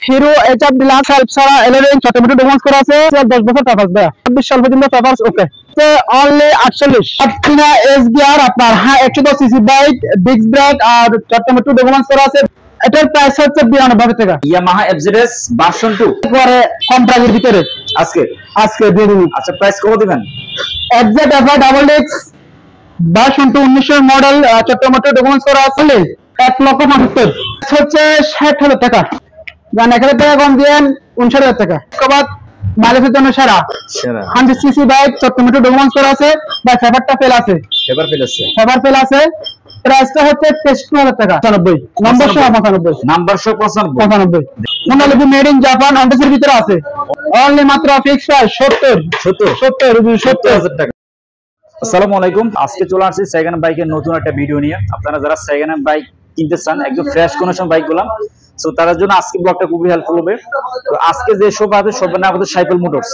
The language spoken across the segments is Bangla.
হিরো এইচআর ডিলাক্স হেল্প ছাড়া এলএন ছোটমোটো ডকুমেন্টস করা আছে 10 বছর পেপারস দেয়া 26 সাল পর্যন্ত পেপারস ওকে তো অনলি 48 আপনা এসবিআর আপনার হ্যাঁ 110 সিসি বাইক বিগ ব্রেক আর ছোটমোটো ডকুমেন্টস করা আছে। এটার প্রাইস হচ্ছে 92 টাকা। ইয়ামাহা এফজেডএস ভার্সন 2 পরে কম প্রাইসের ভিতরে আজকে দিয়ে দিন। আচ্ছা, প্রাইস কত দিবেন? FZ FI double X version 2 1900 model ছোটমোটো ডকুমেন্টস করা আছে 1,75,000 হচ্ছে 60,000 টাকা। জান 1,000 টাকা কম দিয়েন 59,000 টাকা। কবাত মাইলেজের জন্য সেরা 100 সিসি বাইক ছোটমোটো ডকুমেন্টস করা আছে বা পেপারটা ফেল আছে। পেপার ফেল আছে। প্রাইসটা হচ্ছে 63,000 টাকা 95 নম্বর সহ 95 মনে লাগবে মেড ইন জাপান অনটেসের ভিতরে আছে। অনলি মাত্র ফিক্স প্রাইস 70,000 টাকা। আসসালামু আলাইকুম, আজকে চলে আসছি সেকেন্ড হ্যান্ড বাইকের নতুন একটা ভিডিও নিয়ে। আপনারা যারা সেকেন্ড হ্যান্ড বাইক কিনতে চান, একদম ফ্রেশ কন্ডিশন বাইকগুলো, সো তাদের জন্য আজকে ব্লগটা খুবই হেল্পফুল হবে। তো আজকে যে শপ আছে, শপের নাম হচ্ছে সাইকেল মোটরস,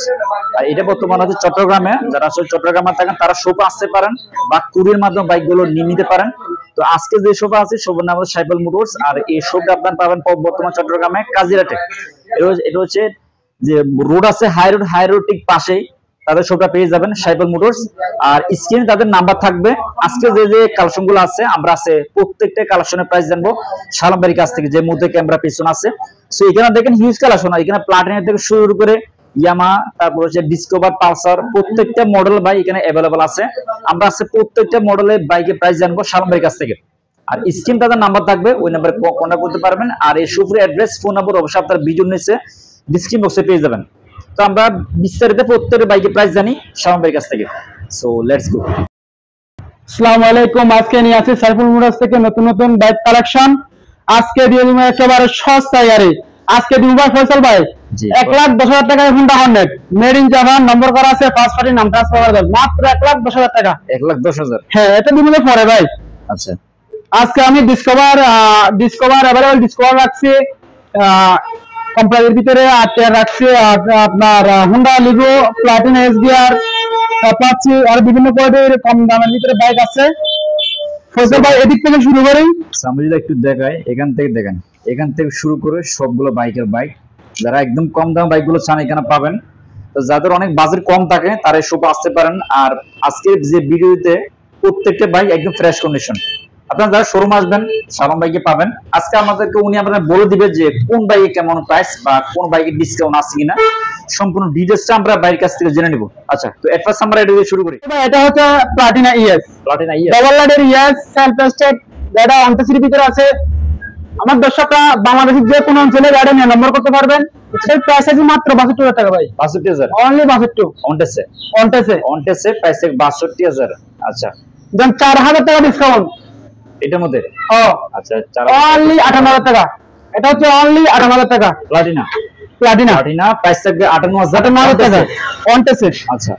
আর এটা বর্তমানে হচ্ছে চট্টগ্রামে। যারা আসলে চট্টগ্রামে থাকেন তারা শপে আসতে পারেন বা কুরিয়ার মাধ্যমে বাইকগুলো নিয়ে নিতে পারেন। তো আজকে যে শপ আছে, শপের নাম হচ্ছে সাইকেল মোটরস, আর এই শপটা আপনারা পাবেন বর্তমান চট্টগ্রামে কাজিরাটে। এটা হচ্ছে যে রোড আছে, হাই রোড ঠিক পাশেই তাদের শপটা পেয়ে যাবেন সাইকেল মোটরস। আর স্ক্রিনে তাদের নাম্বার থাকবে। আজকে যে কালেকশন গুলো আছে, আমরা প্রত্যেকটা কালেকশনের প্রাইস জানবো সালাম ভাইয়ের কাছ থেকে, যে মুহূর্তে ক্যামেরা পিছন আছে। সো এখানে দেখেন হিউজ কালেকশন, এখানে প্লাটিনা থেকে শুরু করে ইয়ামা, তারপর হচ্ছে ডিসকভার, পালসার, প্রত্যেকটা মডেল বাইক এখানে অ্যাভেলেবল আছে। আমরা প্রত্যেকটা মডেলের বাইকের প্রাইস জানবো সালাম ভাইয়ের কাছ থেকে। আর স্ক্রিন তাদের নাম্বার থাকবে, ওই নাম্বারে কন্টাক্ট করতে পারবেন। আর এই শপের অ্যাড্রেস, ফোন নাম্বার অবশ্যই আপনার ভিডিও নিচে ডিসক্রিপশন বক্সে পেয়ে যাবেন। তো আমরা বিস্তারিত প্রত্যেকটা বাইকের প্রাইস জানি সালাম ভাইয়ের কাছ থেকে। So let's go. আসসালামু আলাইকুম, আজকে নিয়ে আসি সাইকেল মোটরস থেকে নতুন বাইক কালেকশন। আজকে দিয়ে দিব একেবারে সস্তায় গাড়ি। আজকে দিব ভাই ফয়সাল ভাই 1,10,000 টাকায় Honda Hornet made in Japan, number করা আছে, ফার্স্ট পার্টি নাম ট্রান্সফার করা যাবে মাত্র 1,10,000 টাকা। 1,10,000? হ্যাঁ, এটা দিব পরে ভাই। আচ্ছা, আজকে আমি ডিসকভার अवेलेबल ডিসকভার রাখছি কমপ্লিটের ভিতরে, আর রাখছি আপনার হোন্ডা লিগো, প্লাটিনা এসবিআর, অ্যাপাচি, আর বিভিন্ন কোয়ালিটির কম দামের ভিতরে বাইক আছে। ফয়সাল ভাই এদিক থেকে শুরু করি। আমি যদি একটু দেখাই, এখান থেকে দেখেন, এখান থেকে শুরু করে সবগুলো বাইকের বাইক। যারা একদম কম দাম বাইকগুলো চান এখানে পাবেন। তো যাদের অনেক বাজেট কম থাকে তারা এই শপে আসতে পারেন। আর আজকে যে ভিডিওতে প্রত্যেকটা বাইক একদম ফ্রেশ কন্ডিশন। আপনারা যারা শোরুম আসবেন সালাম বাইকে পাবেন। আজকে আমাদেরকে উনি আপনাদের বলে দিবে যে কোন বাইকে কেমন প্রাইস বা কোন বাইকে ডিসকাউন্ট আছে কিনা, সম্পূর্ণ ডিটেইলসটা আমরা বাইরের কাছ থেকে জেনে নিব। আচ্ছা, তো এট ফার্স্ট আমরা এটা দিয়ে শুরু করি। এটা হচ্ছে প্লাটিনা ইএস, ডাবল লাইটের ইএস, সেলফ টেস্টেড, যেটা অনটেসের ভিতরে আছে। আমার দর্শকরা বাংলাদেশের যে কোনো অঞ্চলে গাড়ি নিয়ে নম্বর করতে পারবেন। সেই প্রাইস আছে মাত্র 62,000 টাকা ভাই। 62,000 অনলি 62 অনটেসে প্রাইস 62,000। আচ্ছা, দেন 4,000 টাকা ডিসকাউন্ট এটার মধ্যে। আচ্ছা, অনলি 58,000 টাকা। এটা হচ্ছে অনলি 58,000 টাকা। প্লাটিনা প্রাইস থাকবে 58,000 টাকা অনটেসে। আচ্ছা,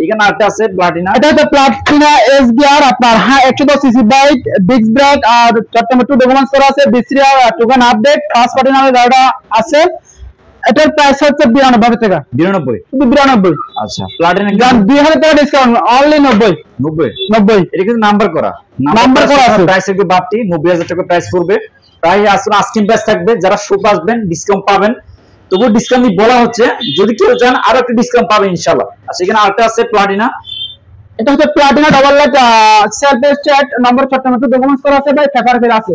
এখানে আরেকটা আছে প্লাটিনা, এটা হচ্ছে প্লাটিনা এসবিআর আপনার 110 সিসি বাইক, বিগ ব্রেক, আর ছোটমোটো ডকুমেন্টস করা আছে, VCR token update, first party নামে গাড়িটা আছে। এটার প্রাইস হচ্ছে 92 টাকা। 92? আচ্ছা, প্লাটিনা 2,000 টাকা ডিসকাউন্ট, অনলি 90। এটা কিন্তু নাম্বার করা আছে, প্রাইস একটু বাড়তি 90,000 টাকা প্রাইস পড়বে। প্রাইস আসলে আস্কিং প্রাইস থাকবে। যারা শপ আসবেন ডিসকাউন্ট পাবেন, তবু ডিসকাউন্ট বলা হচ্ছে, যদি কেউ চান আরো একটু ডিসকাউন্ট পাবেন ইনশাআল্লাহ। আচ্ছা, এখানে আরেকটা আছে প্লাটিনা। এটা হচ্ছে Platina double light self tested, number ছোটমোটো ডকুমেন্টস করা আছে ভাই, পেপার ফেল আছে।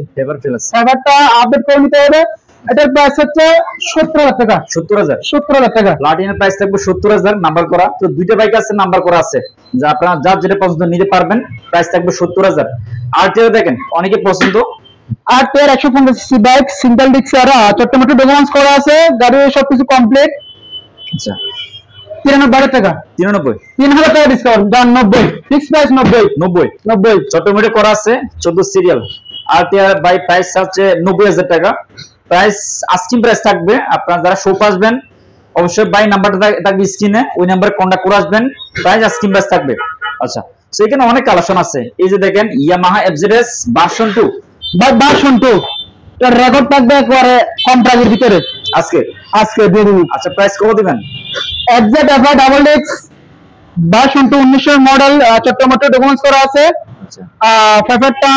পেপারটা আপডেট করে নিতে হবে। এটার প্রাইস হচ্ছে 70,000 টাকা। 70,000 টাকা। প্লাটিনার প্রাইস থাকবে 70,000, নাম্বার করা। তো দুইটা বাইক আছে, নাম্বার করা আছে, যা আপনারা যার যেটা পছন্দ নিতে পারবেন। প্রাইস থাকবে 70,000। আর যেটা দেখেন অনেকে পছন্দ, 150 সিসি বাইক, সিঙ্গেল ডিস্ক, আর ছোটমোটো ডকুমেন্টস করা আছে, গাড়ি সবকিছু কমপ্লিট। আচ্ছা, 93,000 টাকা। 3,000 টাকা ডিসকাউন্ট, 90 ফিক্স প্রাইস। 90 ছোটমোটো করা আছে, 14 সিরিয়াল। আর বাই প্রাইস হচ্ছে 90,000 টাকা। প্রাইস আস্কিং প্রাইস থাকবে। আপনারা যারা শপ আসবেন অবশ্যই বাই নাম্বারটা থাকবে স্ক্রিনে, ওই নাম্বারে কন্টাক্ট করে আসবেন। প্রাইস আস্কিং প্রাইস থাকবে। আচ্ছা, তো এখানে অনেক কালেকশন আছে। এই যে দেখেন ইয়ামাহা এফজেডএস ভার্সন 2 এর রেকর্ড থাকবে একবারে কম প্রাইসের ভিতরে। আজকে দিয়ে দিন। আচ্ছা, প্রাইস কত দিবেন? FZ FI double X version 2 1900 model, ছোটমোটো ডকুমেন্টস করা আছে। আচ্ছা, পেপারটা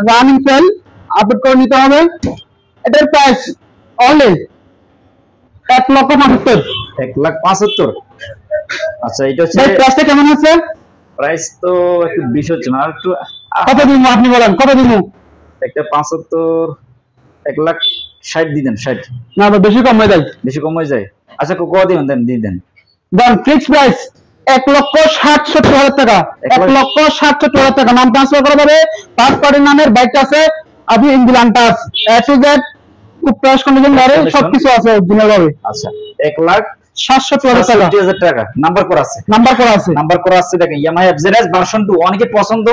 রানিং সেল আপডেট করে নিতে হবে। এটার প্রাইস অনলি 1,75,000। 1,75,000। আচ্ছা এটা হচ্ছে ভাই প্রাইসটা কেমন আছে? প্রাইস তো একটু বেশি হচ্ছে না, আর একটু কত দিব আপনি বলেন, কত দিব? একটা 75, 1,60,000 দিয়ে দেন, 60। না ভাই বেশি কম হয়ে যায়। বেশি কম হয়ে যায়? আচ্ছা কত দিবেন, দেন দিয়ে দেন। দেন ফিক্স প্রাইস 1,60,70,000 টাকা। 1,60,70,000 টাকা। নাম ট্রান্সফার করা যাবে। ফার্স্ট পার্টির নামের বাইকটা আছে, আপনি Indian touch A to Z, খুব ফ্রেশ কন্ডিশন গাড়ি, সবকিছু আছে অরিজিনাল ভাবে। আচ্ছা 1,60,70,000 1,60,70,000 টাকা। নাম্বার করা আছে, নাম্বার করা আছে। নাম্বার করা আছে। দেখেন ইয়ামাহা FZS ভার্সন 2 অনেকে পছন্দ।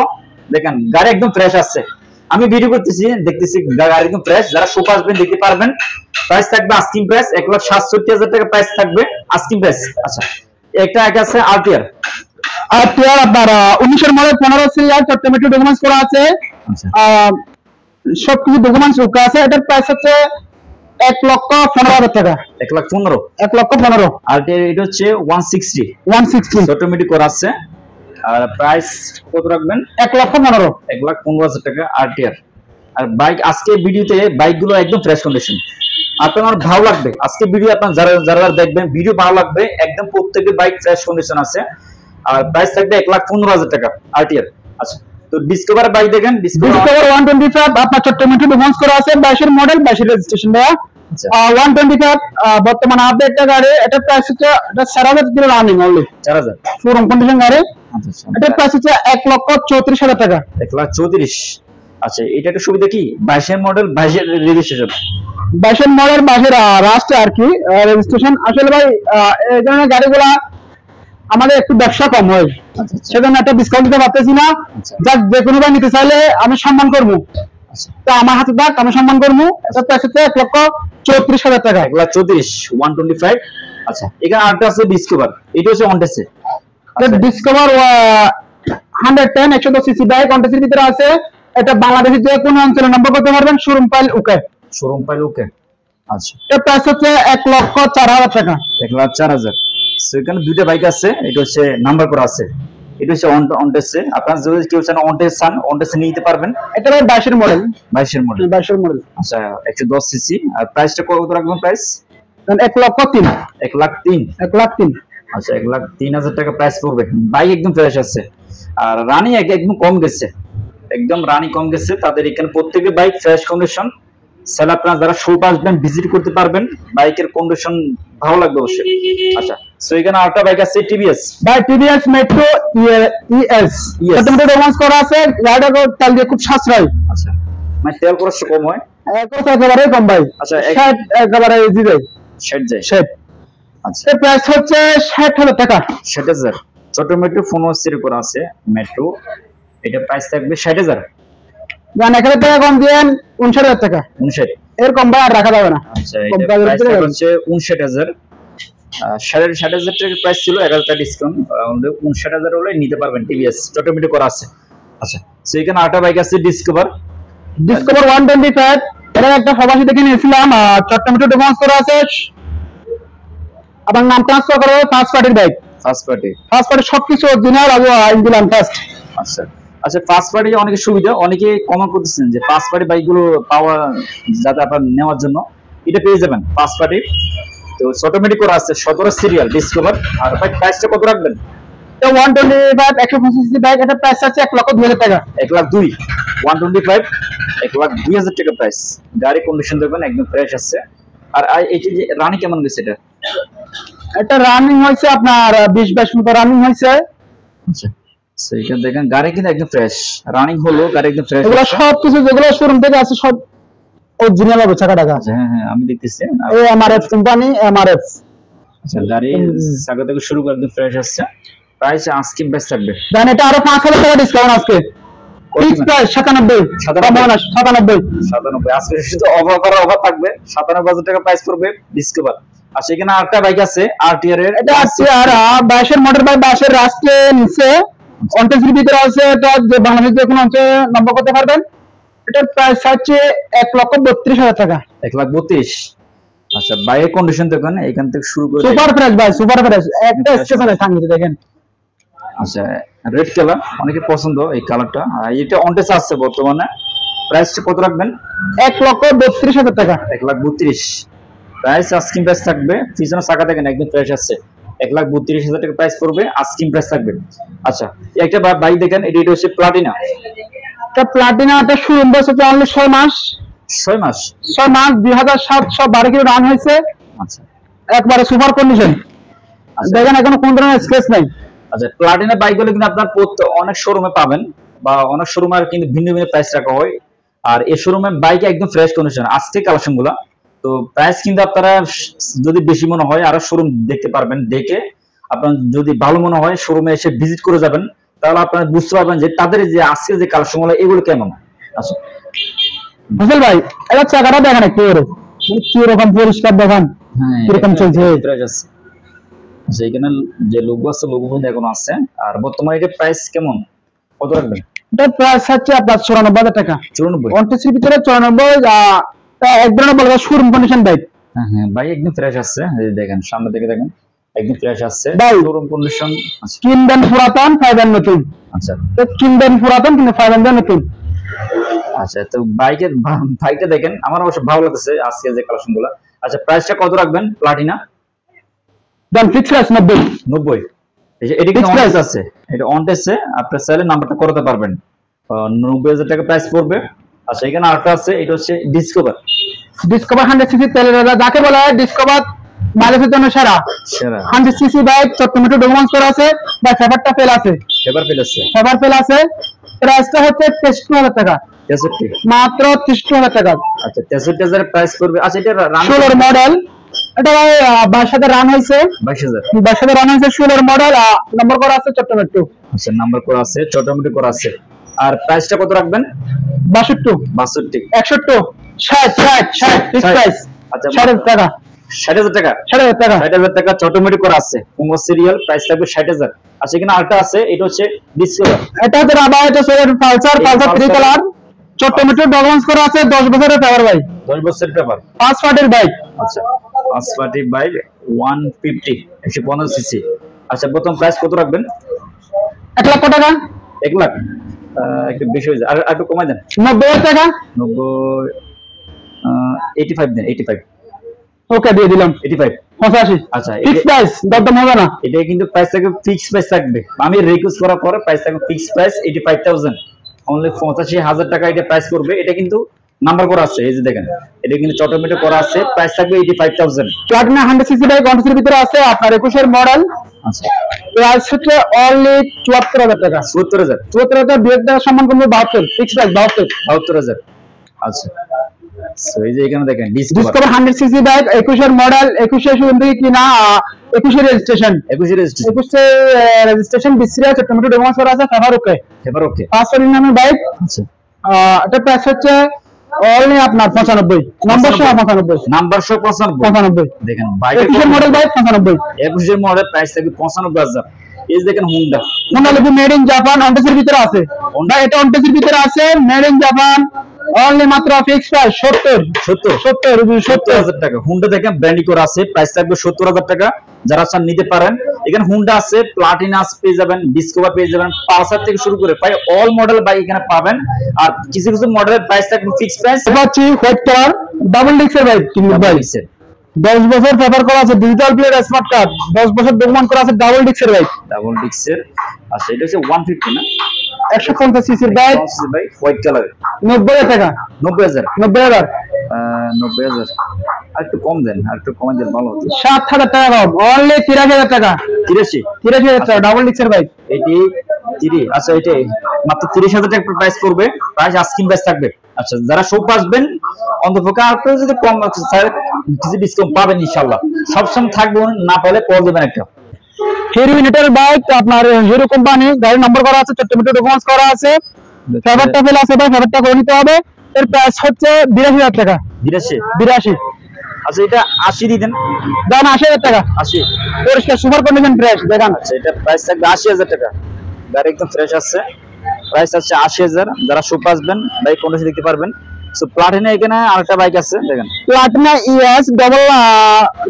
দেখেন গাড়ি একদম ফ্রেশ আছে, আমি ভিডিও করতেছি দেখতেছি গাড়ি একদম ফ্রেশ। যারা শোপ আসবেন দেখতে পারবেন। প্রাইস থাকবে আস্কিং প্রাইস 1,67,000 টাকা প্রাইস থাকবে আস্কিং প্রাইস। আচ্ছা একটা আছে আরটিআর। আরটিআর আপনার 19 মডেল 15 সিরিয়াল, চট্টমেট্রো ডকুমেন্টস করা আছে। আচ্ছা সবকিছু ডকুমেন্টস ওকে আছে। এটার প্রাইস হচ্ছে 1,15,000 টাকা। 1,15,000। 1,15,000। আরটিআর এটা হচ্ছে 160 160 অটোমেটিক করা আছে। আর প্রাইস কত রাখবেন? 1,15,000। 1,15,000 টাকা আরটিআর। আর বাইক আজকে ভিডিওতে বাইকগুলো একদম ফ্রেশ কন্ডিশন, আপনার ভালো লাগবে। আজকে ভিডিও আপনার যারা যারা দেখবেন ভিডিও ভালো লাগবে, একদম প্রত্যেকটা বাইক ফ্রেশ কন্ডিশন আছে। আর প্রাইস থাকবে 1,15,000 টাকা আরটিআর। আচ্ছা তো ডিসকভার বাইক দেখেন, ডিসকভার 125 আপনার চট্টমেট্রো ডকুমেন্টস করা আছে, 22 এর মডেল, 22 এর রেজিস্ট্রেশন দেয়া। 125 বর্তমানে আপডেটটা গাড়ি। এটার প্রাইস হচ্ছে, এটা 4,000 kilo running only, 4,000 showroom condition গাড়ি। আচ্ছা এটার প্রাইস হচ্ছে 1,34,000 টাকা। 1,34,000। আচ্ছা এটা একটা সুবিধা কি, 22 এর মডেল, 22 এর রেজিস্ট্রেশন, 22 এর মডেল, 22 এর রাস্টে আর কি রেজিস্ট্রেশন। আসলে ভাই এই ধরনের গাড়িগুলা আমাদের একটু ব্যবসা কম হয়, সেজন্য একটা ডিসকাউন্ট দিতে পারতেছি না। যাক যে কোনো ভাই নিতে চাইলে আমি সম্মান করবো, তা আমার হাতে থাক, আমি সম্মান করবো। এটা প্রাইস হচ্ছে 1,34,000 টাকা। 1,34,000 125। আচ্ছা এখানে আরেকটা আছে ডিসকভার, এটা হচ্ছে অনটেসে। ডিসকভার 110 110 সিসি বাইক অনটেসের ভিতরে আছে। এটা বাংলাদেশের যে কোনো অঞ্চলে নম্বর করতে পারবেন, শোরুম পাইল ওকে। শোরুম পাইল ওকে। আচ্ছা এর প্রাইস হচ্ছে 1,04,000 টাকা। 1,04,000। সো এখানে দুইটা বাইক আছে, এটা হচ্ছে নাম্বার করা আছে। এটা হচ্ছে অনটেসে। আপনারা যদি কেউ চান অনটেসে নিতে পারবেন। এটা ভাই 22 এর মডেল, 22 এর মডেল, 22 এর মডেল। আচ্ছা 110 সিসি। আর প্রাইসটা কত রাখবেন? প্রাইস 1,03,000। 1,03,000। 1,03,000। আচ্ছা 1,03,000 টাকা প্রাইস পড়বে। বাইক একদম ফ্রেশ আছে, আর রানি একদম কম গেছে, একদম রানি কম গেছে। তাদের এখানে প্রত্যেকটা বাইক ফ্রেশ কন্ডিশন। সেল আপনারা যারা শোপ আসবেন ভিজিট করতে পারবেন, বাইকের কন্ডিশন ভালো লাগবে অবশ্যই। আচ্ছা সো এখানে আরেকটা বাইক আছে টিভিএস। ভাই TVS metro ES automatic romance করা আছে। গাড়িটা তেল দিয়ে খুব সাশ্রয়। আচ্ছা মানে তেল খরচ কম হয়? একেবারে কম ভাই। আচ্ছা একেবারে ইজি যায়, 60 যায়। 60। আচ্ছা এর প্রাইস হচ্ছে 60,000 টাকা। 60,000। ছোট মেট্রো 15 সিরি করা আছে মেট্রো, এটা প্রাইস থাকবে 60,000। জান 1,000 টাকা কম দিয়েন, 59,000 টাকা। 59। এর কম ভাই আর রাখা যাবে না। আচ্ছা এটা প্রাইস হচ্ছে 59,000। 60,000 টাকা প্রাইস ছিল, 1,000 টাকা ডিসকাউন্ট, 59,000 হলে নিতে পারবেন। টিভিএস ছোট মেট্রো করা আছে। আচ্ছা সো এখানে আরেকটা বাইক আছে ডিসকভার। 125। এটা একটা প্রবাসী দেখে নিয়েছিলাম, চট্টমেট্রো ডকুমেন্টস করা আছে। আবার নাম ট্রান্সফার করা হবে, ফার্স্ট পার্টির বাইক। ফার্স্ট পার্টি সবকিছু অরিজিনাল আর ইন্ডিয়ান ফার্স্ট। আচ্ছা আচ্ছা ফার্স্ট পার্টি অনেক সুবিধা, অনেকে কমেন্ট করতেছেন যে ফার্স্ট পার্টি বাইকগুলো পাওয়া যাতে আপনার নেওয়ার জন্য, এটা পেয়ে যাবেন ফার্স্ট পার্টি। তো অটোমেটিক করা আছে 17 সিরিয়াল ডিসকভার। আর ভাই প্রাইসটা কত রাখবেন? 125 125 সিসি বাইক। এটা প্রাইস আছে 1,02,000 টাকা। 1,02,000। 125 1,02,000 টাকা প্রাইস। গাড়ি কন্ডিশন দেখবেন একদম ফ্রেশ আছে। আর এই যে রানি কেমন গেছে এটা? এটা রানিং হয়েছে আপনার 20-22 মতো রানিং হয়েছে। আচ্ছা সেইটা দেখেন গাড়ি কিন্তু একদম ফ্রেশ রানিং হলো, গাড়ি একদম ফ্রেশ। এগুলো সব কিছু যেগুলো শোরুম থেকে আছে সব অরিজিনাল হবে, চাকা টাকা। হ্যাঁ হ্যাঁ আমি দেখতেছি এই এমআরএফ কোম্পানি, এমআরএফ। আচ্ছা গাড়ি চাকা থেকে শুরু করে একদম ফ্রেশ আসছে। প্রাইস আজকে বেস্ট থাকবে। দেন এটা আরো 5,000 টাকা ডিসকাউন্ট আজকে। Fix price 97। 97 আজকে শুধু অফার থাকবে। 97,000 টাকা প্রাইস পড়বে ডিসকভার। আর সেখানে আরেকটা বাইক আছে আরটিআর এর। এটা আরটিআর 22 এর মডেল বাই 22 এর রাস্টে নিচে অনটেসের ভিতরে আছে। এটা যে বাংলাদেশ যে কোনো অঞ্চলে নম্বর করতে পারবেন। এটার প্রাইস হচ্ছে 1,32,000 টাকা। 1,32,000। আচ্ছা বাইকের কন্ডিশন দেখেন এখান থেকে শুরু করে সুপার ফ্রেশ ভাই, সুপার ফ্রেশ। একটা স্টেশনে সামনে দেখেন। আচ্ছা রেড কালার অনেকের পছন্দ এই কালারটা। এটা অনটেস আছে বর্তমানে। প্রাইসটা কত রাখবেন? 1,32,000 টাকা। 1,32,000। প্রাইস আস্কিং প্রাইস থাকবে, পিছনে চাকা দেখেন একদম ফ্রেশ আছে, 1,32,000 টাকা প্রাইস পড়বে, আস্কিং প্রাইস থাকবে। আচ্ছা একটা বাইক দেখেন, এটা হচ্ছে প্লাটিনা। এটা প্লাটিনা, এটা শোরুম বয়স হচ্ছে অনলি 6 মাস। 6 মাস 2712 কিলো রান হয়েছে। আচ্ছা একবারে সুপার কন্ডিশন, দেখেন এখনো কোন ধরনের স্ক্র্যাচ নাই। আচ্ছা প্লাটিনা বাইকগুলো কিন্তু আপনার অনেক শোরুমে পাবেন, বা অনেক শোরুমে কিন্তু ভিন্ন ভিন্ন প্রাইস রাখা হয়, আর এই শোরুমে বাইক একদম ফ্রেশ কন্ডিশন আজকে কালেকশন গুলা। তো প্রাইস কিন্তু আপনারা যদি বেশি মনে হয় আরো শোরুম দেখতে পারবেন, দেখে আপনার যদি ভালো মনে হয় শোরুমে এসে ভিজিট করে যাবেন, তাহলে আপনারা বুঝতে পারবেন যে তাদের যে আজকে যে কালেকশন গুলো এগুলো কেমন। আচ্ছা ফজল ভাই, এটা চাকাটা দেখেন একটু, কি রকম পরিষ্কার দেখেন, কিরকম চলছে। আচ্ছা এখানে যে লোগো আছে, লোগো কিন্তু এখন আছে। আর বর্তমানে এটা প্রাইস কেমন, কত রাখবেন? এটা প্রাইস হচ্ছে আপনার 94,000 টাকা। 94 অনটেসির ভিতরে 94, এক ধরনের বলবো শোরুম কন্ডিশন বাইক। হ্যাঁ ভাই একদম ফ্রেশ আছে, এই দেখেন সামনে থেকে দেখেন একদম ফ্রেশ আছে, ভাই শোরুম কন্ডিশন। কিনবেন পুরাতন, পাইবেন নতুন। আচ্ছা তো কিনবেন পুরাতন কিন্তু পাইবেন নতুন। আচ্ছা তো বাইকটা দেখেন, আমার অবশ্য ভালো লাগছে আজকে যে কালেকশন গুলো। আচ্ছা প্রাইসটা কত রাখবেন প্লাটিনা? দাম ফিক্স প্রাইস 90। 90। এটা কিন্তু অনটেস আছে, এটা অনটেসে আপনি চাইলে নাম্বারটা করতে পারবেন, 90,000 টাকা প্রাইস পড়বে। আচ্ছা এখানে আরেকটা আছে, এটা হচ্ছে ডিসকভার। 100 সিসি তেলের, যাকে বলা হয় ডিসকভার মাইলেজের জন্য সেরা। 100 সিসি বাইক, 14 মিটার ডকুমেন্টস করা আছে, বা পেপারটা ফেল আছে, পেপার ফেল আছে। প্রাইসটা হচ্ছে 63,000 টাকা, 63 মাত্র 63,000 টাকা। আচ্ছা 63,000 প্রাইস পড়বে। আচ্ছা এটা 16 মডেল, এটা ভাই 22 সাথে রান হয়েছে, 22 সাথে রান হয়েছে, 16 মডেল, নম্বর করা আছে চট্টগ্রাম 2। আচ্ছা নাম্বার করা আছে, চট্টগ্রাম করা আছে। আর প্রাইসটা কত রাখবেন? 62 61 60 ফিক্স প্রাইস। আচ্ছা 60,000 টাকা, 60,000 টাকা, 60,000 টাকা, 60,000 টাকা চট্টগ্রাম করা আছে, কোন সিরিয়াল, প্রাইস থাকবে 60,000। আচ্ছা এখানে আরেকটা আছে, এটা হচ্ছে ডিসকভার। এটা হচ্ছে রাবার, এটা পালসার 3 কালার, চট্টগ্রাম ডকুমেন্টস করা আছে, 10 বছরের পেপার বাইক, 10 বছরের পেপার, 5 পার্টির বাইক। আচ্ছা 5 পার্টি বাইক, 150 150 সিসি। আচ্ছা প্রথম প্রাইস কত রাখবেন? 1 লক্ষ টাকা। 1 লাখ একটু বেশি হয়ে যায়, আর একটু কমাই দেন। 90,000 টাকা, 90 85 দেন, 85। ওকে দিয়ে দিলাম 85 85। আচ্ছা ফিক্স প্রাইস, দরদাম হবে না। এটা কিন্তু প্রাইস থাকবে ফিক্স প্রাইস থাকবে, আমি রিকোয়েস্ট করার পরে প্রাইস থাকবে ফিক্স প্রাইস 85,000, অনলি 85,000 টাকা এটা প্রাইস করবে। এটা কিন্তু নাম্বার করা আছে, এই যে দেখেন এটা কিন্তু চট্টগ্রামে করা আছে, প্রাইস থাকবে 85,000। প্লাটিনা 100 সিসি বাইক, 100 ভিতরে আছে, আপনার 21 মডেল। আচ্ছা প্রাইস হচ্ছে অনলি 74,000 টাকা। 74,000 বিয়ের টাকা সম্মান করবে 72, ফিক্স প্রাইস 72,000। আচ্ছা সো এই যে এখানে দেখেন ডিসকভার 100 সিসি বাইক, 21 মডেল, 21 শুরু থেকে কিনা, 21 রেজিস্ট্রেশন, 21 রেজিস্ট্রেশন, বিসিরা চট্টগ্রাম ডকুমেন্টস করা আছে, পেপার ওকে, 5 পার্টির নামে বাইক। আচ্ছা এটা প্রাইস হচ্ছে অনলি আপনার 95, নাম্বার সহ 95, দেখেন bike 21 model bike 95, 21 model, price থাকবে 95,000। এই যে দেখেন হুন্ডা লিখে মেড ইন জাপান, অনটেসের ভিতরে আছে, হোন্ডা এটা অনটেসের ভিতরে আছে, মেড ইন জাপান, অনলি মাত্র ফিক্স প্রাইস 70,000 টাকা। হুন্ডা দেখেন ব্র্যান্ডিং করা আছে, প্রাইস থাকবে 70,000 টাকা। যারা চান নিতে পারেন, এখানে হুন্ডা আছে, প্লাটিনাস পেয়ে যাবেন, ডিসকভার পেয়ে যাবেন, পালসার থেকে শুরু করে প্রায় অল মডেল বাইক এখানে পাবেন। আর কিছু কিছু মডেলের প্রাইস থাকবে ফিক্স প্রাইস। পাচ্ছি হোয়াইট কালার ডাবল ডিস্কের বাইক, 10 বছর পেপার করা আছে, ডিজিটাল প্লেট, স্মার্ট কার্ড, 10 বছর ডকুমেন্ট করা আছে, ডাবল ডিস্কের বাইক। আচ্ছা এটা হচ্ছে 150 না, 150 সিসির বাইক, হোয়াইট কালার, 90,000 টাকা, 90,000 90,000 আর একটু কম দেন, আর একটু কমে দেন ভালো হতো। 7,000 টাকা কম, অনলি 83,000 টাকা, 83,000 টাকা ডাবল ডিস্কের বাইক। এটি 30, আচ্ছা এটা মাত্র 30,000 টাকা প্রাইস করবে, প্রাইস আস্কিং প্রাইস থাকবে। আচ্ছা যারা শপ আসবেন অন্তপক্ষে আর যদি কম কিছু ডিসকাউন্ট পাবেন ইনশাআল্লাহ, সবসময় থাকবে, না পেলে কল দেবেন একটা। হিরো ইউনিটের বাইক, আপনার হিরো কোম্পানি, গাড়ি নম্বর করা আছে, চট্টগ্রাম ডকুমেন্টস করা আছে, পেপারটা ফেল আছে, ভাই পেপারটা করে নিতে হবে। এর প্রাইস হচ্ছে 82,000 টাকা, 82। আচ্ছা এটা 80 দিয়ে দেন, 80,000 টাকা, 80 পরিষ্কার সুপার কন্ডিশন ফ্রেশ দেখান। আচ্ছা এটা প্রাইস থাকবে 80,000 টাকা, গাড়ি একদম ফ্রেশ আছে, প্রাইস আছে 80,000। যারা শপ আসবেন বাইক কন্ডিশন দেখতে পারবেন। সো প্লাটিনা এখানে আরেকটা বাইক আছে, দেখেন Platina ES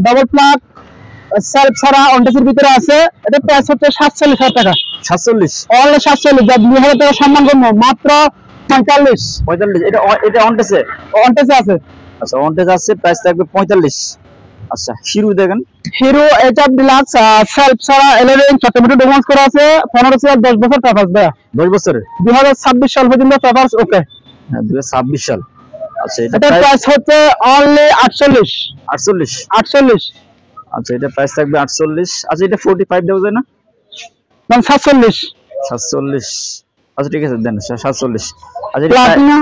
double plug self ছাড়া অনটেসের ভিতরে আছে, এটা প্রাইস হচ্ছে 47,000 টাকা, 47 অনলি 47, যা 2,000 টাকা সম্মান করবো, মাত্র 45। এটা অনটেসে অনটেসে আছে। আচ্ছা অনটেস আছে, প্রাইস থাকবে 45। আচ্ছা হিরো দেখেন, হিরো এইচআর ডিলাক্স সেলফ ছাড়া এলইডি চট্টমেটো ডকুমেন্টস করা আছে 15 সিআর 10 বছর পেপারস ভাইয়া 10 বছরের 2026 সাল পর্যন্ত পেপারস ওকে। হ্যাঁ 2026 সাল। আচ্ছা এটা এটা প্রাইস হচ্ছে অনলি 48 48। 48 আচ্ছা এটা প্রাইস থাকবে 48। আচ্ছা এটা 45 দেওয়া যায় না? মানে 47 47। আচ্ছা ঠিক আছে দেন 47। আচ্ছা এটা প্লাটিনা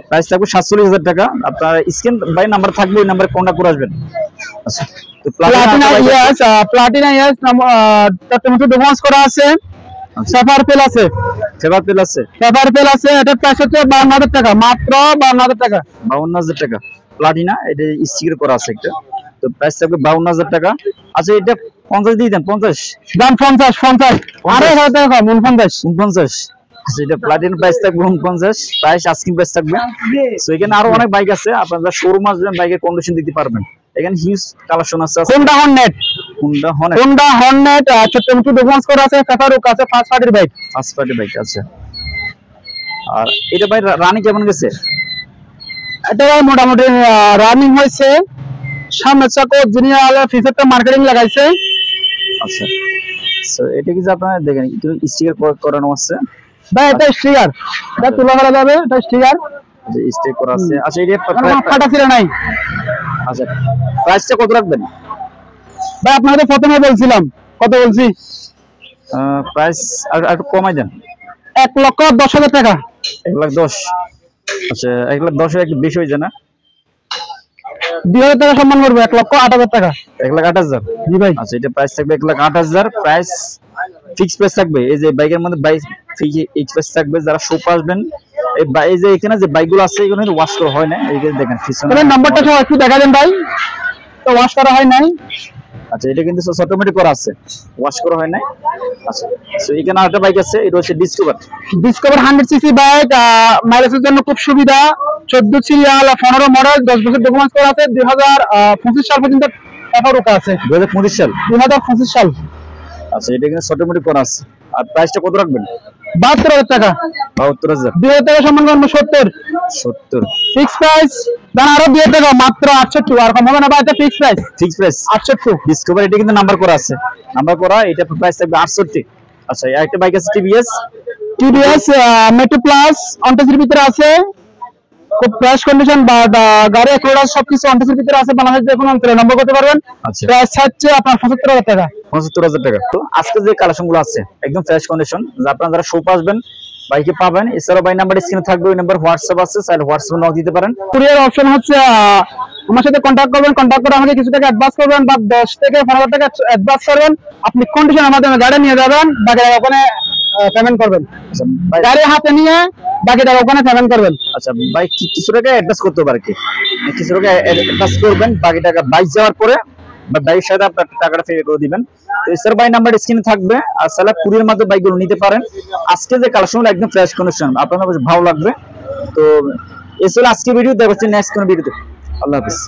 প্রাইস থাকবে 47,000 টাকা। আপনার স্ক্রিন বাই নাম্বার থাকবে, ওই নাম্বারে কন্টাক্ট করে আসবেন। আচ্ছা তো প্লাটিনা ইয়াস চট্টমেটো ডকুমেন্টস করা আছে, পেপার পেল আছে, ফেভার পেল আছে, পেপার পেল আছে। এটা প্রাইস হচ্ছে 52,000 টাকা, মাত্র 52,000 টাকা। 52,000 টাকা প্লাটিনা, এটা স্টিকার করা আছে একটা। তো প্রাইস থাকবে 52,000 টাকা। আচ্ছা এটা 50 দিয়ে দেন, 50 দাম 50 আরে 1,000 টাকা কম 49। আচ্ছা এটা প্লাটিনা প্রাইস থাকবে 49, প্রাইস আস্কিং প্রাইস থাকবে। সো এখানে আরো অনেক বাইক আছে, আপনারা শোরুম আসবেন বাইকের কন্ডিশন দিতে পারবেন। এখানে হিউজ কালেকশন আছে। হোন্ডা হর্নেট চট্টমেটো ডকুমেন্টস করা আছে, পেপার ওকে আছে, ফার্স্ট পার্টির বাইক। ফার্স্ট পার্টি বাইক আছে। আর এটা ভাই রানি কেমন গেছে? এটা মোটামুটি রানিং হয়েছে, সামনে চাকা অরিজিনাল, ফিচারটা মার্কেটিং লাগাইছে। আচ্ছা সো এটা কি যে আপনারা দেখেন একটু স্টিকার করানো আছে ভাই, এটা স্টিকার, এটা তুলা করা যাবে, এটা স্টিকার, যে স্টিকার করা আছে। আচ্ছা এটা ফাটা ছিল নাই। আচ্ছা প্রাইসটা কত রাখবেন ভাই আপনাকে প্রথমে বলছিলাম, কত বলছি? প্রাইস আর একটু কমাই দেন। 1,10,000 টাকা। 1,10,000। আচ্ছা 1,10,000 একটু বেশি হয়ে যায় না? 2,000 টাকা সম্মান করবো, 1,08,000 টাকা। 1,08,000। জি ভাই। আচ্ছা এটা প্রাইস থাকবে 1,08,000, প্রাইস ফিক্স প্রাইস থাকবে। এই যে বাইকের মধ্যে বাইক ফিক্স প্রাইস থাকবে। যারা শপ আসবেন, এই যে এখানে যে বাইকগুলো আছে এগুলো ওয়াশ করা হয় না, এইখানে দেখেন তাহলে নাম্বারটা সহ একটু দেখা দেন ভাই, তো ওয়াশ করা হয় নাই। আচ্ছা এটা কিন্তু অটোমেটিক করা আছে, ওয়াশ করা হয় নাই। আচ্ছা সো এখানে আরেকটা বাইক আছে, এটা হচ্ছে ডিসকভার 100 সিসি বাইক, মাইলেজের জন্য খুব সুবিধা। 14 সিরিয়াল, 15 মডেল, 10 বছর ডকুমেন্টস করা আছে, 2025 সাল পর্যন্ত পেপার ওকে আছে। 2025 সাল। 2025 সাল। আচ্ছা এটা কিন্তু অটোমেটিক করা আছে। আর প্রাইসটা কত রাখবেন? 72,000 টাকা। 72,000। 2,000 টাকা সম্মান করবো, 70 ফিক্স প্রাইস। দাম আরো 2,000 টাকা, মাত্র 68, আর কম হবে না ভাই, এটা ফিক্স প্রাইস। 68 ডিসকভার, এটা কিন্তু নাম্বার করা আছে, নাম্বার করা, এটা প্রাইস থাকবে 68। আচ্ছা একটা বাইক আছে টিভিএস মেট্রো প্লাস, অনটেসের ভিতরে আছে, খুব ফ্রেশ কন্ডিশন, বা গাড়ি এক্সপ্লোরার সবকিছু অনটেসের ভিতরে আছে। বাংলাদেশ যে কোনো অঞ্চলে নম্বর করতে পারবেন। আচ্ছা প্রাইস হচ্ছে আপনার 75,000 টাকা। 75,000 টাকা। তো আজকে যে কালেকশন গুলো আছে একদম ফ্রেশ কন্ডিশন, আপনারা যারা শপ আসবেন বাইকে পাবেন। এছাড়াও বাই নাম্বার স্ক্রিনে থাকবে, ওই নাম্বার হোয়াটসঅ্যাপ আছে, চাইলে হোয়াটসঅ্যাপে নক দিতে পারেন। কুরিয়ার অপশন হচ্ছে আমার সাথে কন্ট্যাক্ট করবেন, কন্ট্যাক্ট করে আমাকে কিছু টাকা অ্যাডভান্স করবেন, বা 10 থেকে 15,000 টাকা অ্যাডভান্স করবেন। আপনি কন্ডিশন আমাদের গাড়ি নিয়ে যাবেন, বাকি টাকা ওখানে পেমেন্ট করবেন। আচ্ছা ভাই, গাড়ি হাতে নিয়ে বাকি টাকা ওখানে পেমেন্ট করবেন। আচ্ছা ভাই কিছু টাকা অ্যাডভান্স করতে পারে কি, কিছু টাকা অ্যাডভান্স করবেন, বাকি টাকা বাইক যাওয়ার পরে বা বাইকের সাথে আপনার টাকাটা পে করে দিবেন। তো এছাড়া বাই নাম্বার স্ক্রিনে থাকবে, আর সালা কুরিয়ার মাধ্যমে বাইকগুলো নিতে পারেন। আজকে যে কালেকশনগুলো একদম ফ্রেশ কন্ডিশন, আপনাদের ভালো লাগবে। তো এছাড়া আজকে ভিডিও দেখা হচ্ছে নেক্সট কোন ভিডিওতে। আল্লাহ হাফেজ।